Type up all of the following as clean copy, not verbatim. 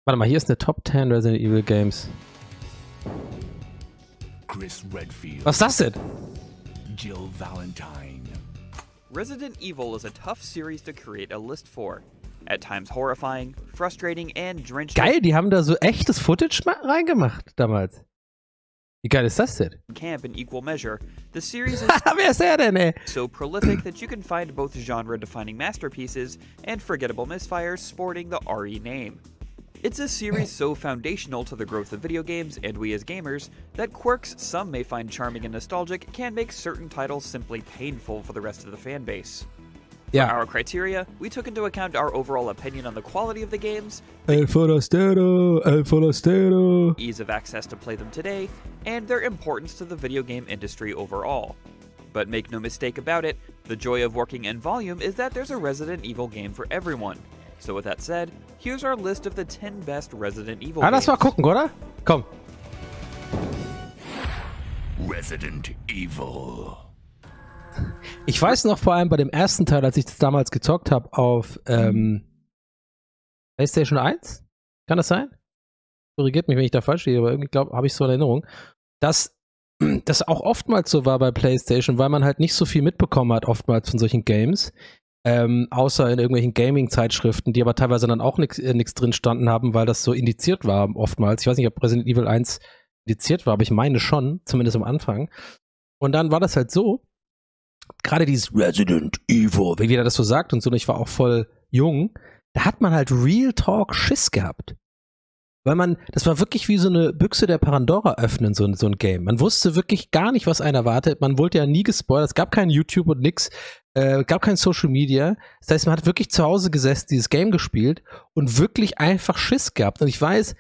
Warte mal, hier ist eine Top 10 Resident Evil Games. Chris Redfield. Was ist das denn? Jill Valentine. Resident Evil is a tough series to create a list for. At times horrifying, frustrating, and drenching. Geil, die haben da so echtes Footage reingemacht damals. Wie geil ist das denn? Camp in equal measure. The series is Wer ist der denn, ey? so prolific that you can find both genre-defining masterpieces and forgettable misfires sporting the RE name. It's a series so foundational to the growth of video games and we as gamers that quirks some may find charming and nostalgic can make certain titles simply painful for the rest of the fan base. Ja. For our criteria, we took into account our overall opinion on the quality of the games, El Forastero, El Forastero. ease of access to play them today, and their importance to the video game industry overall. But make no mistake about it, the joy of working in volume is that there's a Resident Evil game for everyone. So with that said, here's our list of the 10 best Resident Evil games. Lass mal gucken, oder? Komm. Resident Evil. Ich weiß noch vor allem bei dem ersten Teil, als ich das damals gezockt habe auf PlayStation 1. Kann das sein? Korrigiert mich, wenn ich da falsch stehe, aber irgendwie habe ich so eine Erinnerung, dass das auch oftmals so war bei PlayStation, weil man halt nicht so viel mitbekommen hat, oftmals von solchen Games. Außer in irgendwelchen Gaming-Zeitschriften, die aber teilweise dann auch nichts drin standen haben, weil das so indiziert war oftmals. Ich weiß nicht, ob Resident Evil 1 indiziert war, aber ich meine schon, zumindest am Anfang. Und dann war das halt so, gerade dieses Resident Evil, wie jeder das so sagt und so, und ich war auch voll jung, da hat man halt Real Talk Schiss gehabt. Weil das war wirklich wie so eine Büchse der Pandora öffnen, so ein Game. Man wusste wirklich gar nicht, was einen erwartet. Man wurde ja nie gespoilert. Es gab kein YouTube und nix. Gab kein Social Media. Das heißt, man hat wirklich zu Hause gesessen, dieses Game gespielt und wirklich einfach Schiss gehabt. Und ich weiß,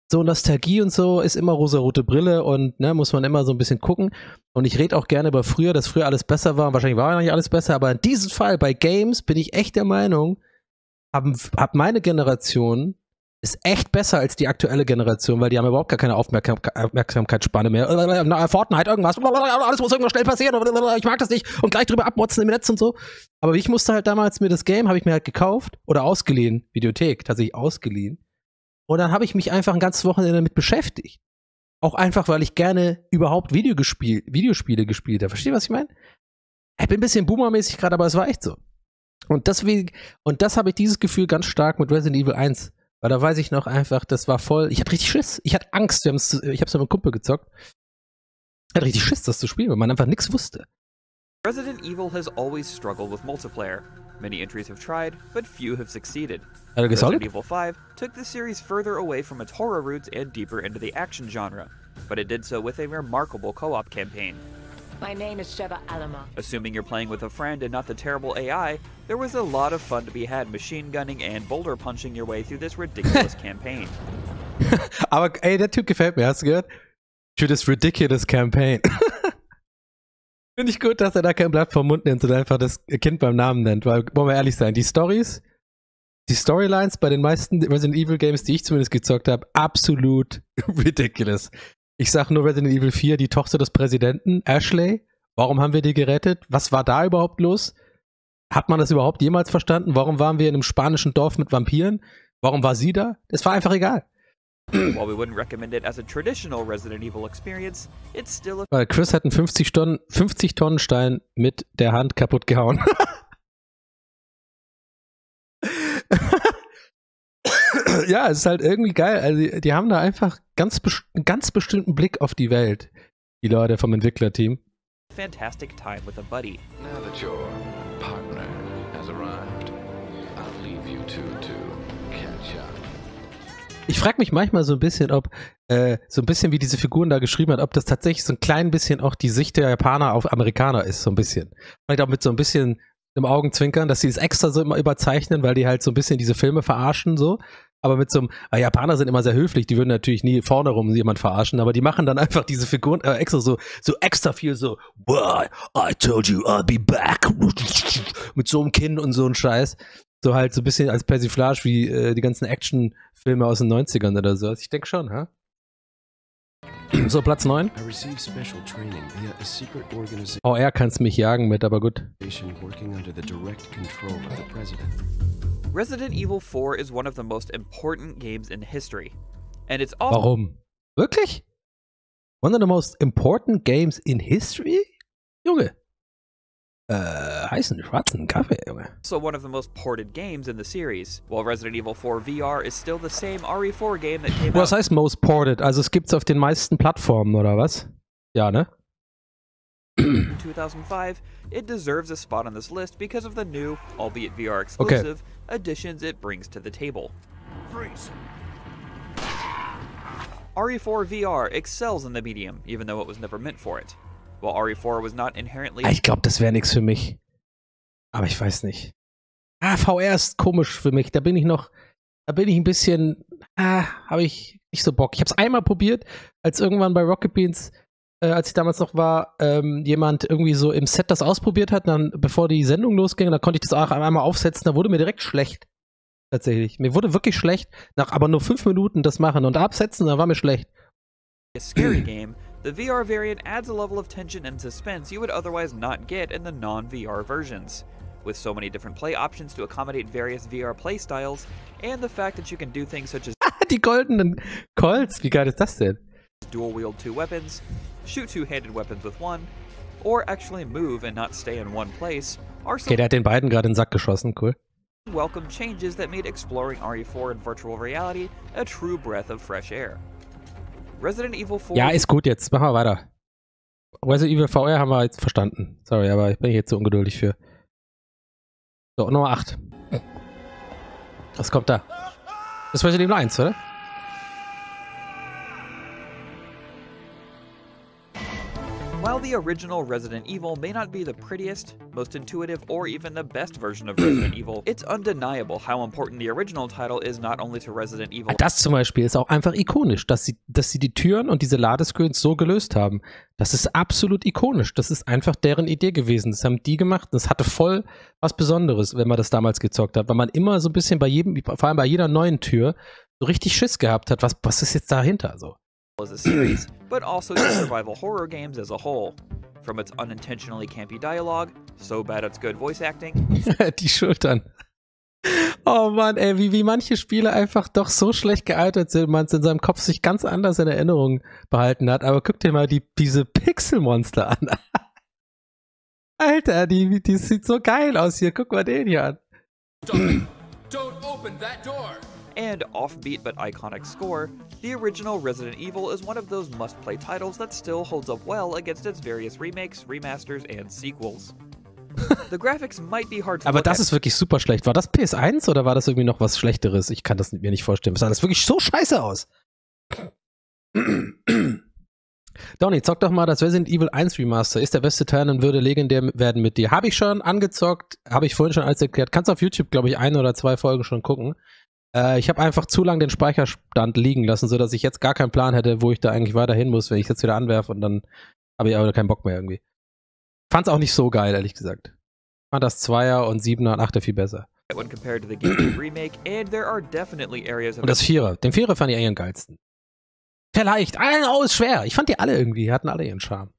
so Nostalgie und so ist immer rosarote Brille und ne, muss man immer so ein bisschen gucken. Und ich rede auch gerne über früher, dass früher alles besser war. Und wahrscheinlich war ja nicht alles besser, aber in diesem Fall bei Games bin ich echt der Meinung, hab meine Generation ist echt besser als die aktuelle Generation, weil die haben überhaupt gar keine Aufmerksamkeitsspanne mehr. Fortnite, irgendwas, alles muss irgendwas schnell passieren, ich mag das nicht und gleich drüber abmotzen im Netz und so. Aber ich musste halt damals mir das Game, habe ich mir halt gekauft oder ausgeliehen, Videothek, tatsächlich ausgeliehen. Und dann habe ich mich einfach ein ganzes Wochenende damit beschäftigt. Auch einfach, weil ich gerne überhaupt Videospiele gespielt habe. Versteht ihr, was ich meine? Ich bin ein bisschen boomermäßig gerade, aber es war echt so. Und deswegen, das habe ich dieses Gefühl ganz stark mit Resident Evil 1. Weil da weiß ich noch einfach, das war voll, ich hatte richtig Schiss. Ich hatte Angst, ich hab's mit einem Kumpel gezockt. Ich hatte richtig Schiss, das zu spielen, weil man einfach nichts wusste. Resident Evil has always struggled with multiplayer. Many entries have tried, but few have succeeded. Resident Evil 5 took the series further away from its horror roots and deeper into the action genre, but it did so with a remarkable co-op campaign. My name is Sheva Alama. Assuming you're playing with a friend and not the terrible AI, there was a lot of fun to be had machine gunning and boulder punching your way through this ridiculous campaign. Aber ey, der Typ gefällt mir, hast du gehört? Für das ridiculous Campaign. Finde ich gut, dass er da kein Blatt vom Mund nimmt und einfach das Kind beim Namen nennt, weil, wollen wir ehrlich sein, die Storylines bei den meisten Resident Evil Games, die ich zumindest gezockt habe, absolut ridiculous. Ich sag nur Resident Evil 4, die Tochter des Präsidenten, Ashley. Warum haben wir die gerettet? Was war da überhaupt los? Hat man das überhaupt jemals verstanden? Warum waren wir in einem spanischen Dorf mit Vampiren? Warum war sie da? Das war einfach egal. While we wouldn't recommend it as a traditional Resident Evil experience, it's still a Weil Chris hat einen 50 Tonnen Stein mit der Hand kaputt gehauen. Ja, es ist halt irgendwie geil. Also die haben da einfach einen ganz bestimmten Blick auf die Welt. Die Leute vom Entwicklerteam. fantastic time with a buddy. Now that your partner has arrived, I'll leave you two to catch up. Ich frage mich manchmal so ein bisschen, ob so ein bisschen wie diese Figuren da geschrieben hat, ob das tatsächlich so ein klein bisschen auch die Sicht der Japaner auf Amerikaner ist, so ein bisschen. Vielleicht auch mit so ein bisschen im Augenzwinkern, dass sie es extra so immer überzeichnen, weil die halt so ein bisschen diese Filme verarschen so. Aber mit so einem, Japaner sind immer sehr höflich, die würden natürlich nie vorne rum jemand verarschen, aber die machen dann einfach diese Figuren extra so extra viel so, well, I told you I'll be back. Mit so einem Kinn und so ein Scheiß. So halt so ein bisschen als Persiflage wie die ganzen Actionfilme aus den 90ern oder so. Also ich denke schon, ha? So, Platz 9. Oh, er kann's mich jagen mit, aber gut. Resident Evil 4 is one of the most important games in history. And it's also Warum? Wirklich? One of the most important games in history? Junge. Heißen schwarzen Kaffee, Junge. one of the most ported games in the series. While Resident Evil 4 VR is still the same RE4 game that came Was out heißt most ported? Also es gibt's auf den meisten Plattformen, oder was? Ja, ne? in 2005, it deserves a spot on this list because of the new, albeit VR exclusive, additions it brings to the table. Freeze. RE4 VR excels in the medium, even though it was never meant for it. While RE4 was not inherently Ich glaube, das wäre nichts für mich. Aber ich weiß nicht. VR ist komisch für mich. Da bin ich ein bisschen, habe ich nicht so Bock. Ich habe es einmal probiert, als irgendwann bei Rocket Beans, als ich damals noch war, jemand irgendwie so im Set das ausprobiert hat, dann, bevor die Sendung losging, dann konnte ich das auch einmal aufsetzen, da wurde mir direkt schlecht. Tatsächlich. Mir wurde wirklich schlecht, nach aber nur 5 Minuten das machen und absetzen, dann war mir schlecht. a scary game, the VR variant adds a level of tension and suspense you would otherwise not get in the non-VR versions. With so many different play options to accommodate various VR playstyles, and the fact that you can do things such as Die goldenen Colts, wie geil ist das denn? dual-wield 2 weapons, shoot two-handed weapons with one, or actually move and not stay in one place, are Okay, some der hat den beiden gerade in den Sack geschossen, cool. welcome changes that made exploring RE4 in virtual reality a true breath of fresh air. Resident Evil 4 Ja, ist gut jetzt. Machen wir weiter. Resident Evil VR haben wir jetzt verstanden. Sorry, aber ich bin jetzt zu ungeduldig für. So, Nummer 8. Was kommt da? Das ist Resident Evil 1, oder? While the original Resident Evil may not be the prettiest, most intuitive, or even the best version of Resident Evil, it's undeniable how important the original title is not only to Resident Evil. Das zum Beispiel ist auch einfach ikonisch, dass sie die Türen und diese Ladescreens so gelöst haben. Das ist absolut ikonisch. Das ist einfach deren Idee gewesen. Das haben die gemacht. Das hatte voll was Besonderes, wenn man das damals gezockt hat. Weil man immer so ein bisschen bei jedem, vor allem bei jeder neuen Tür, so richtig Schiss gehabt hat. Was ist jetzt dahinter so? As a series, but also to survival horror games as a whole. From its unintentionally campy dialogue, so bad it's good voice acting, Die Schultern. Oh Mann, ey, wie manche Spiele einfach doch so schlecht gealtert sind, man es in seinem Kopf sich ganz anders in Erinnerung behalten hat. Aber guck dir mal diese Pixelmonster an. Alter, die sieht so geil aus hier. Guck mal den hier an. Don't open that door! and offbeat but iconic score, the original Resident Evil is one of those must-play titles that still holds up well against its various remakes, remasters, and sequels. The graphics might be hard to Aber look das at. ist wirklich super schlecht. War das PS1 oder war das irgendwie noch was Schlechteres? Ich kann das mir nicht vorstellen. Das sah das wirklich so scheiße aus. Donnie, zock doch mal das Resident Evil 1 Remaster. Ist der beste Teil und würde legendär werden mit dir. Habe ich schon angezockt, habe ich vorhin schon alles erklärt. Kannst auf YouTube, glaube ich, 1 oder 2 Folgen schon gucken. Ich habe einfach zu lange den Speicherstand liegen lassen, sodass ich jetzt gar keinen Plan hätte, wo ich da eigentlich weiter hin muss, wenn ich jetzt wieder anwerfe und dann habe ich aber keinen Bock mehr irgendwie. Fand's auch nicht so geil, ehrlich gesagt. Fand das 2er und 7er und 8er viel besser. When compared to the GameCube remake, and there are definitely areas of Und das 4er. Den 4er fand ich eigentlich am geilsten. Vielleicht. Oh, ist schwer. Ich fand die alle irgendwie, hatten alle ihren Charme.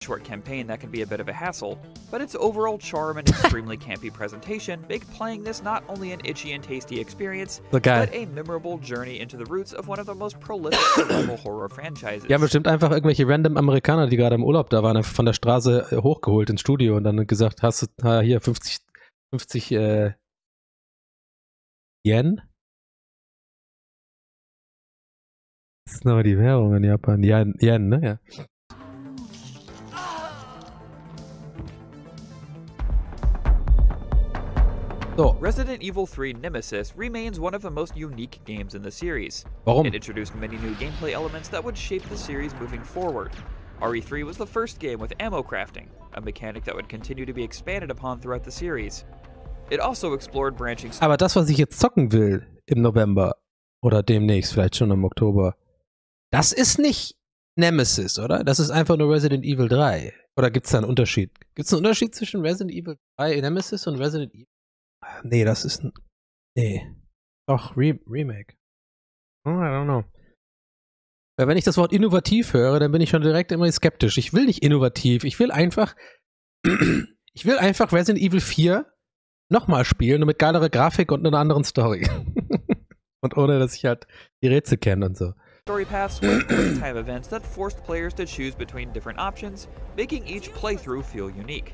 short campaign that can be a bit of a hassle, but its overall charm and extremely campy presentation make playing this not only an itchy and tasty experience, So geil. but a memorable journey into the roots of one of the most prolific survival horror franchises. Die haben bestimmt einfach irgendwelche random Amerikaner, die gerade im Urlaub da waren, einfach von der Straße hochgeholt ins Studio und dann gesagt, hast du hier 50 Yen? Das ist nochmal die Währung in Japan. Yen, ne? Ja. So, Resident Evil 3 Nemesis remains one of the most unique games in the series. warum? It introduced many new gameplay elements that would shape the series moving forward. RE3 was the first game with ammo crafting, a mechanic that would continue to be expanded upon throughout the series. It also explored branching Aber das, was ich jetzt zocken will im November oder demnächst, vielleicht schon im Oktober, das ist nicht Nemesis, oder? Das ist einfach nur Resident Evil 3. Oder gibt es da einen Unterschied? Gibt es einen Unterschied zwischen Resident Evil 3 Nemesis und Resident Evil? Nee, das ist ein... Nee. Doch, Remake. Oh, I don't know. Weil wenn ich das Wort innovativ höre, dann bin ich schon direkt immer skeptisch. Ich will nicht innovativ. Ich will einfach Resident Evil 4 nochmal spielen und mit geilerer Grafik und einer anderen Story. Und ohne, dass ich halt die Rätsel kenne und so. Story paths with quick-time events that forced players to choose between different options, making each playthrough feel unique.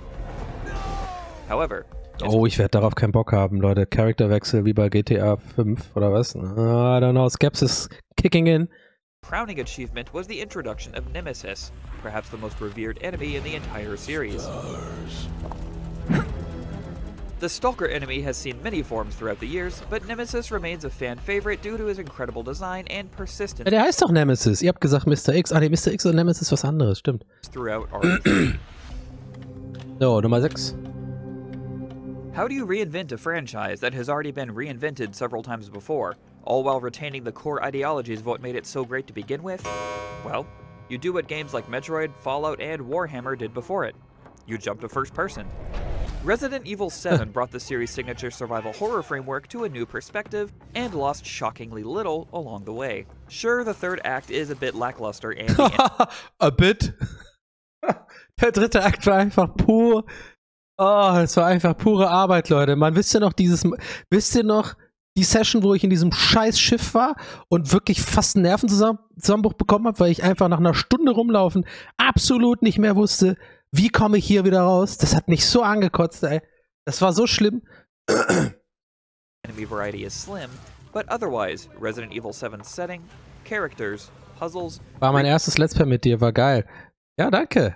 However, oh, ich werde darauf keinen Bock haben, Leute. Charakterwechsel wie bei GTA 5 oder was? I don't know. Skepsis kicking in. crowning achievement was the introduction of Nemesis, perhaps the most revered enemy in the entire series. The Stalker enemy has seen many forms throughout the years, but Nemesis remains a fan favorite due to his incredible design and persistence. Ja, der heißt doch Nemesis. Ihr habt gesagt Mr. X. Ah, nee, Mr. X und Nemesis ist was anderes, stimmt. Throughout RE3. So, Nummer 6. How do you reinvent a franchise that has already been reinvented several times before, all while retaining the core ideologies of what made it so great to begin with? Well, you do what games like Metroid, Fallout, and Warhammer did before it. You jump to first person. Resident Evil 7 brought the series' signature survival horror framework to a new perspective, and lost shockingly little along the way. Sure, the third act is a bit lackluster and... A bit? Der dritte Akt war einfach pur... Oh, es war einfach pure Arbeit, Leute. Man, wisst ihr noch die Session, wo ich in diesem scheiß Schiff war und wirklich fast einen Nervenzusammenbruch bekommen habe, weil ich einfach nach einer Stunde rumlaufen absolut nicht mehr wusste, wie komme ich hier wieder raus? Das hat mich so angekotzt, ey. Das war so schlimm. Enemy variety is slim, but otherwise, Resident Evil 7's setting, characters, puzzles... War mein erstes Let's Play mit dir, war geil. Ja, danke.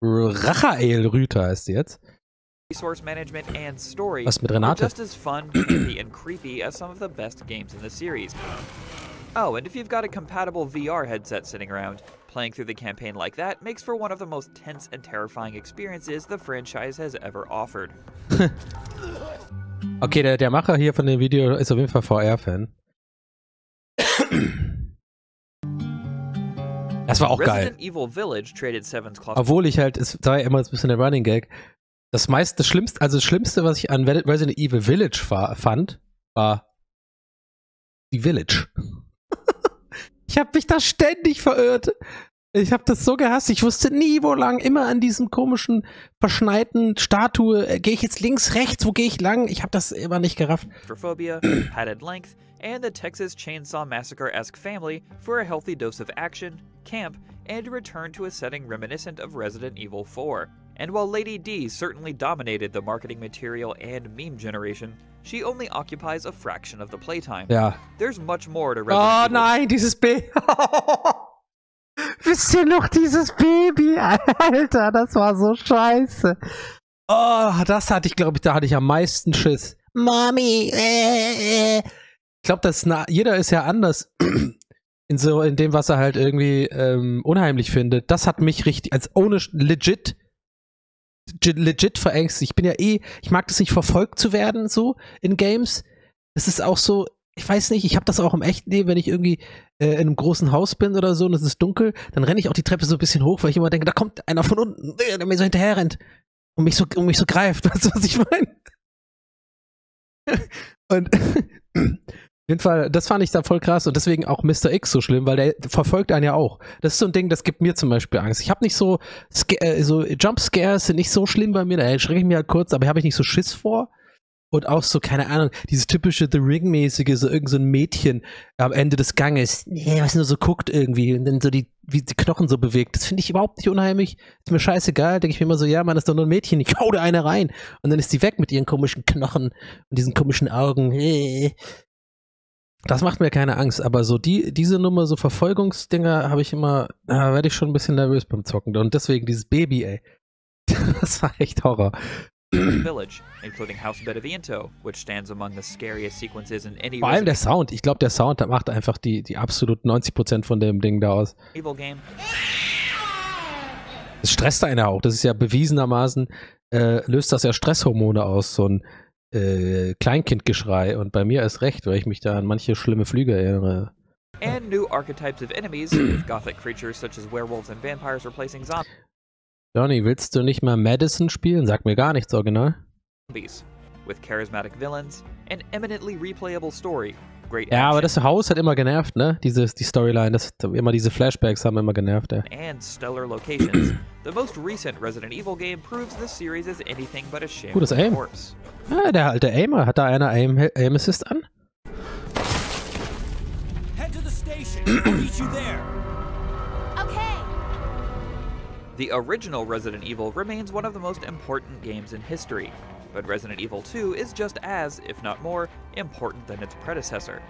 Rachael Rüther heißt die jetzt. Resource management and story Was mit are Renate? just as fun, campy, and creepy as some of the best games in the series. Oh, and if you've got a compatible VR headset sitting around, playing through the campaign like that makes for one of the most tense and terrifying experiences the franchise has ever offered. Okay, der Macher hier von dem Video ist auf jeden Fall VR-Fan. Das war auch Resident geil. Evil Village traded Seven's Obwohl ich halt, es war ja immer ein bisschen der Running Gag. Das Schlimmste, was ich an Resident Evil Village fand, war die Village. Ich habe mich da ständig verirrt. Ich habe das so gehasst. Ich wusste nie, wo lang. Immer an diesem komischen, verschneiten Statue. Gehe ich jetzt links, rechts? Wo gehe ich lang? Ich habe das immer nicht gerafft. claustrophobia, padded length, and the Texas Chainsaw Massacre-esque family for a healthy dose of action, camp, and a return to a setting reminiscent of Resident Evil 4. And while Lady D certainly dominated the marketing material and meme generation, she only occupies a fraction of the playtime. Ja. There's much more to Oh Resident Evil. nein, dieses Baby. Wisst ihr noch, dieses Baby? Alter, das war so scheiße. Oh, das hatte ich, glaube ich, da hatte ich am meisten Schiss. Mami. Ich glaube, jeder ist ja anders in dem, was er halt irgendwie unheimlich findet. Das hat mich richtig, als ohne legit verängstigt. Ich bin ja ich mag das nicht, verfolgt zu werden, so in Games. Das ist auch so, ich weiß nicht, ich habe das auch im echten Leben, wenn ich irgendwie in einem großen Haus bin oder so und es ist dunkel, dann renne ich auch die Treppe so ein bisschen hoch, weil ich immer denke, da kommt einer von unten, der mir so hinterher rennt und mich so greift. Weißt du, was ich meine? Und auf jeden Fall, das fand ich da voll krass und deswegen auch Mr. X so schlimm, weil der verfolgt einen ja auch. Das ist so ein Ding, das gibt mir zum Beispiel Angst. Ich habe nicht so Jumpscares sind nicht so schlimm bei mir, da erschrecke ich mich halt kurz, aber habe ich nicht so Schiss vor. Und auch so, keine Ahnung, dieses typische The Ring-mäßige, so irgend so ein Mädchen am Ende des Ganges, was nur so guckt irgendwie und dann so wie die Knochen so bewegt. Das finde ich überhaupt nicht unheimlich. Ist mir scheißegal. Denke ich mir immer so, ja, Mann, das ist doch nur ein Mädchen. Ich hau da eine rein. Und dann ist die weg mit ihren komischen Knochen und diesen komischen Augen. Das macht mir keine Angst. Aber so diese Nummer, so Verfolgungsdinger, habe ich immer, da werde ich schon ein bisschen nervös beim Zocken. Und deswegen dieses Baby, ey. Das war echt Horror. Village, including House Beneviento, which stands among the scariest sequences in any Vor allem der Sound. Ich glaube, der Sound macht einfach die absolut 90% von dem Ding da aus. Evil game. Das stresst einen ja auch. Das ist ja bewiesenermaßen, löst das ja Stresshormone aus, so ein Kleinkindgeschrei. Und bei mir ist recht, weil ich mich da an manche schlimme Flüge erinnere. And new archetypes of enemies, with gothic creatures such as werewolves and vampires replacing Donnie, willst du nicht mal Madison spielen? Sag mir gar nichts original. zombies. With charismatic villains, an eminently replayable story, great Ja, aber action das Haus hat immer genervt, ne? Die Storyline, immer diese Flashbacks haben immer genervt, ja. and stellar locations, the most recent Resident Evil game proves this series is anything but a Gutes shameful Aim. corpse. Ah, der alte Aimer. Hat da einer Aim Assist an? Head to the station. I'll meet you there. Okay. The original Resident Evil remains one of the most important games in history, but Resident Evil 2 is just as, if not more, important than its predecessor.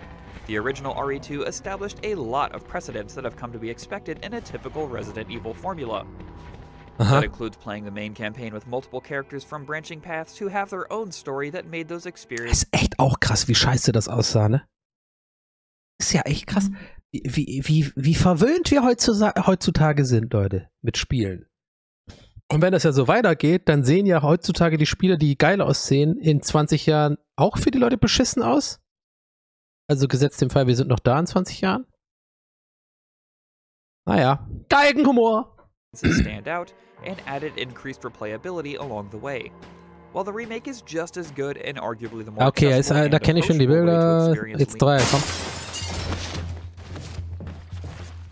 The original RE2 established a lot of precedents that have come to be expected in a typical Resident Evil formula. Aha. That includes playing the main campaign with multiple characters from branching paths who have their own story that made those Das experiences ist echt auch krass, wie scheiße das aussah, ne? Ist ja echt krass. Wie verwöhnt wir heutzutage sind, Leute, mit Spielen. Und wenn das ja so weitergeht, dann sehen ja heutzutage die Spiele, die geil aussehen, in 20 Jahren auch für die Leute beschissen aus. Also gesetzt dem Fall, wir sind noch da in 20 Jahren. Naja, Geigenhumor. stand out and added increased replayability along the way. While the remake is just as good and arguably the more Okay, accessible da and kenne ich schon die approachable way to Bilder. experience Jetzt 3, komm.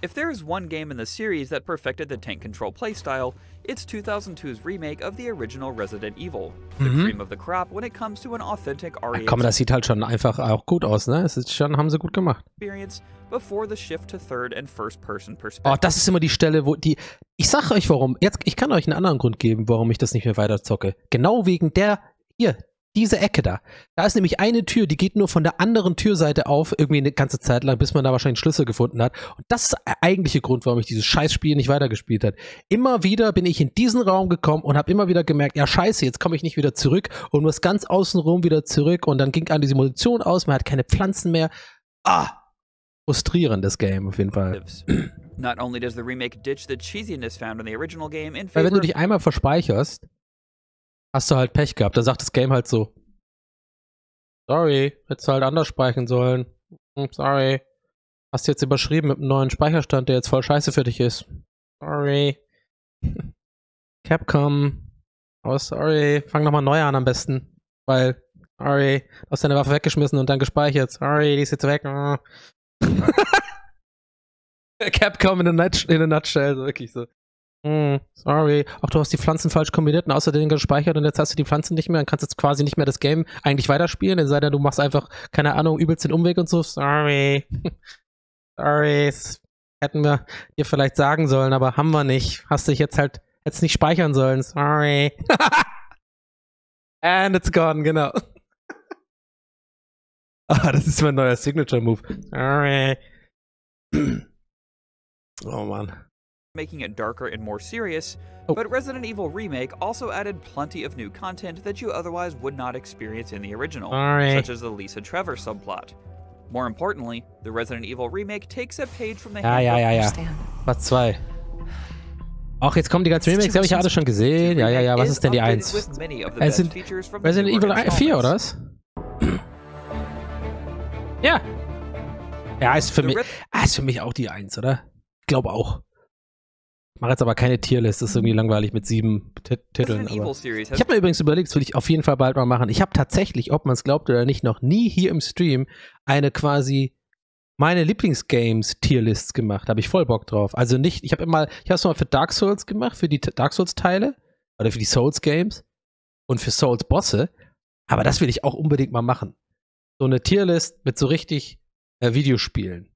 If there is one game in the series that perfected the tank control playstyle, it's 2002's remake of the original Resident Evil. The cream of the crop when it comes to an authentic RE Komm, das sieht halt schon einfach auch gut aus, ne? Es ist schon, haben sie gut gemacht. experience before the shift to third and first person Oh, perspective. das ist immer die Stelle, wo die. Ich sag euch warum. Jetzt, ich kann euch einen anderen Grund geben, warum ich das nicht mehr weiter zocke. Genau wegen diese Ecke da. Da ist nämlich eine Tür, die geht nur von der anderen Türseite auf, irgendwie eine ganze Zeit lang, bis man da wahrscheinlich einen Schlüssel gefunden hat. Und das ist der eigentliche Grund, warum ich dieses Scheißspiel nicht weitergespielt habe. Immer wieder bin ich in diesen Raum gekommen und habe immer wieder gemerkt, ja scheiße, jetzt komme ich nicht wieder zurück und muss ganz außenrum wieder zurück und dann ging an diese Munition aus, man hat keine Pflanzen mehr. Frustrierendes Game auf jeden Fall. Not only does the remake ditch the cheesiness found in the original game in Weil wenn favor du of dich einmal verspeicherst, hast du halt Pech gehabt. Da sagt das Game halt so, sorry, hättest du halt anders speichern sollen. Sorry. Hast du jetzt überschrieben mit einem neuen Speicherstand, der jetzt voll scheiße für dich ist. Sorry. Capcom. Oh, sorry. Fang nochmal neu an am besten. Weil, sorry, du hast deine Waffe weggeschmissen und dann gespeichert. Sorry, die ist jetzt weg. Capcom in a nutshell, so wirklich so. Sorry. Ach, du hast die Pflanzen falsch kombiniert und außerdem gespeichert und jetzt hast du die Pflanzen nicht mehr und kannst jetzt quasi nicht mehr das Game eigentlich weiterspielen, es sei denn, du machst einfach, keine Ahnung, übelst den Umweg und so. Sorry. Sorry. Das hätten wir dir vielleicht sagen sollen, aber haben wir nicht. Hast dich jetzt nicht speichern sollen. Sorry. And it's gone, genau. Das ist mein neuer Signature-Move. Sorry. Oh Mann. making it darker and more serious, Oh. but Resident Evil Remake also added plenty of new content that you otherwise would not experience in the original, Sorry. such as the Lisa Trevor subplot. More importantly, the Resident Evil Remake takes a page from the Ja. Was 2? Ach, jetzt kommen die ganzen Remakes, die habe ich ja alle schon gesehen. Ja, was ist denn die 1? Es sind Resident Evil 4, oder was? Ja. Ja, ist für mich auch die 1, oder? Ich glaube auch. Ich mache jetzt aber keine Tierlist, das ist irgendwie langweilig mit 7 Titeln. Aber ich habe mir übrigens überlegt, das will ich auf jeden Fall bald mal machen. Ich habe tatsächlich, ob man es glaubt oder nicht, noch nie hier im Stream eine quasi meine Lieblingsgames-Tierlists gemacht. Da habe ich voll Bock drauf. Also nicht, ich habe es mal für Dark Souls gemacht, für die Dark Souls-Teile oder für die Souls-Games und für Souls-Bosse. Aber das will ich auch unbedingt mal machen. So eine Tierlist mit so richtig Videospielen.